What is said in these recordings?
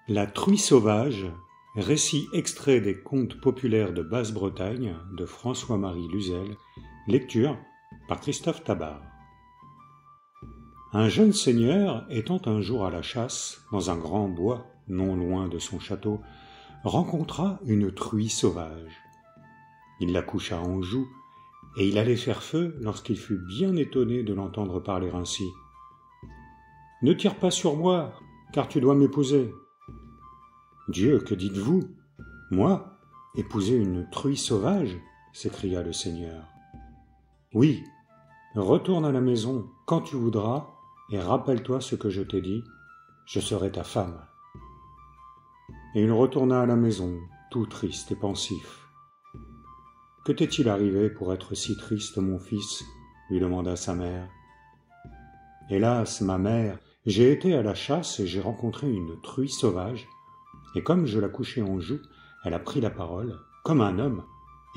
La truie sauvage, récit extrait des contes populaires de Basse-Bretagne de François-Marie Luzel, lecture par Christophe Tabar. Un jeune seigneur, étant un jour à la chasse, dans un grand bois, non loin de son château, rencontra une truie sauvage. Il la coucha en joue, et il allait faire feu lorsqu'il fut bien étonné de l'entendre parler ainsi. « Ne tire pas sur moi, car tu dois m'épouser. » « Dieu, que dites-vous? Moi, épouser une truie sauvage ?» s'écria le seigneur. « Oui, retourne à la maison quand tu voudras et rappelle-toi ce que je t'ai dit, je serai ta femme. » Et il retourna à la maison, tout triste et pensif. « Que t'est-il arrivé pour être si triste, mon fils ?» lui demanda sa mère. « Hélas, ma mère, j'ai été à la chasse et j'ai rencontré une truie sauvage, et comme je la couchais en joue, elle a pris la parole, comme un homme,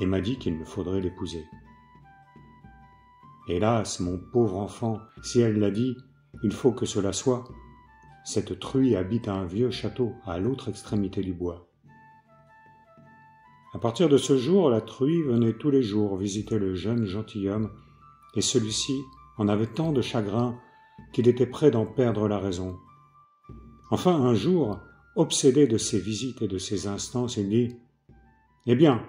et m'a dit qu'il me faudrait l'épouser. Hélas, mon pauvre enfant, si elle l'a dit, il faut que cela soit. Cette truie habite un vieux château à l'autre extrémité du bois. » À partir de ce jour, la truie venait tous les jours visiter le jeune gentilhomme, et celui-ci en avait tant de chagrin qu'il était près d'en perdre la raison. Enfin, un jour, obsédé de ses visites et de ses instances, il dit « Eh bien,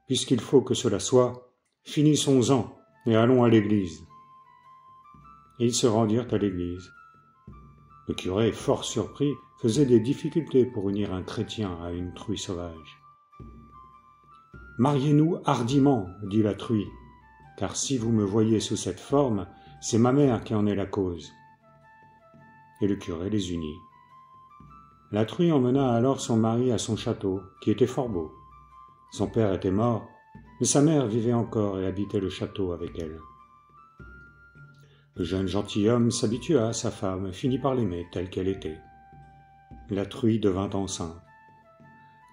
puisqu'il faut que cela soit, finissons-en et allons à l'église. » Et ils se rendirent à l'église. Le curé, fort surpris, faisait des difficultés pour unir un chrétien à une truie sauvage. « Mariez-nous hardiment, dit la truie, car si vous me voyez sous cette forme, c'est ma mère qui en est la cause. » Et le curé les unit. La truie emmena alors son mari à son château, qui était fort beau. Son père était mort, mais sa mère vivait encore et habitait le château avec elle. Le jeune gentilhomme s'habitua à sa femme et finit par l'aimer telle qu'elle était. La truie devint enceinte.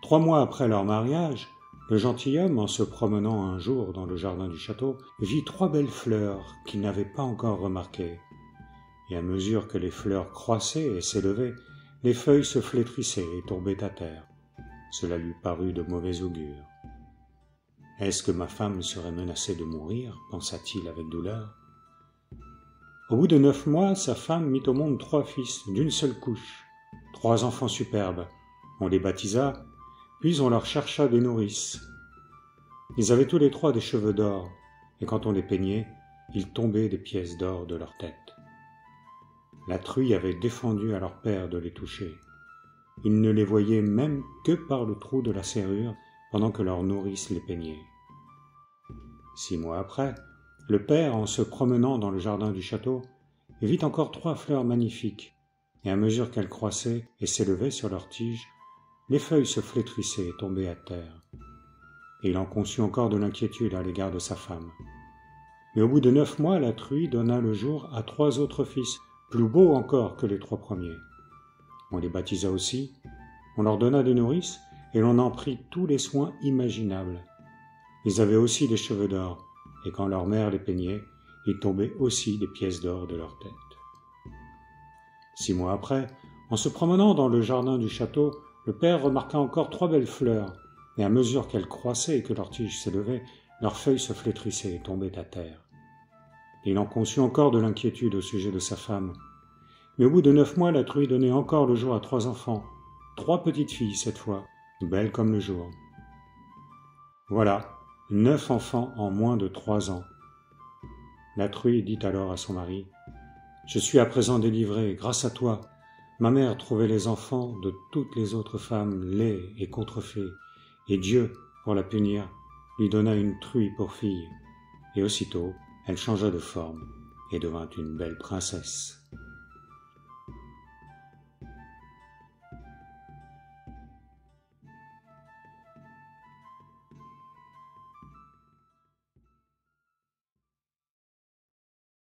3 mois après leur mariage, le gentilhomme, en se promenant un jour dans le jardin du château, vit 3 belles fleurs qu'il n'avait pas encore remarquées. Et à mesure que les fleurs croissaient et s'élevaient, les feuilles se flétrissaient et tombaient à terre. Cela lui parut de mauvais augure. « Est-ce que ma femme serait menacée de mourir ?» pensa-t-il avec douleur. Au bout de 9 mois, sa femme mit au monde 3 fils d'une seule couche, 3 enfants superbes. On les baptisa, puis on leur chercha des nourrices. Ils avaient tous les 3 des cheveux d'or, et quand on les peignait, il tombait des pièces d'or de leur tête. La truie avait défendu à leur père de les toucher. Il ne les voyait même que par le trou de la serrure pendant que leur nourrice les peignait. 6 mois après, le père, en se promenant dans le jardin du château, vit encore 3 fleurs magnifiques, et à mesure qu'elles croissaient et s'élevaient sur leurs tiges, les feuilles se flétrissaient et tombaient à terre. Et il en conçut encore de l'inquiétude à l'égard de sa femme. Mais au bout de 9 mois, la truie donna le jour à 3 autres fils, plus beaux encore que les 3 premiers. On les baptisa aussi, on leur donna des nourrices, et l'on en prit tous les soins imaginables. Ils avaient aussi des cheveux d'or, et quand leur mère les peignait, il tombait aussi des pièces d'or de leur tête. 6 mois après, en se promenant dans le jardin du château, le père remarqua encore 3 belles fleurs, et à mesure qu'elles croissaient et que leurs tiges s'élevaient, leurs feuilles se flétrissaient et tombaient à terre. Il en conçut encore de l'inquiétude au sujet de sa femme. Mais au bout de 9 mois, la truie donnait encore le jour à 3 enfants, 3 petites filles cette fois, belles comme le jour. Voilà, 9 enfants en moins de 3 ans. La truie dit alors à son mari : « Je suis à présent délivrée, grâce à toi. Ma mère trouvait les enfants de toutes les autres femmes laids et contrefaits, et Dieu, pour la punir, lui donna une truie pour fille. » Et aussitôt, elle changea de forme et devint une belle princesse.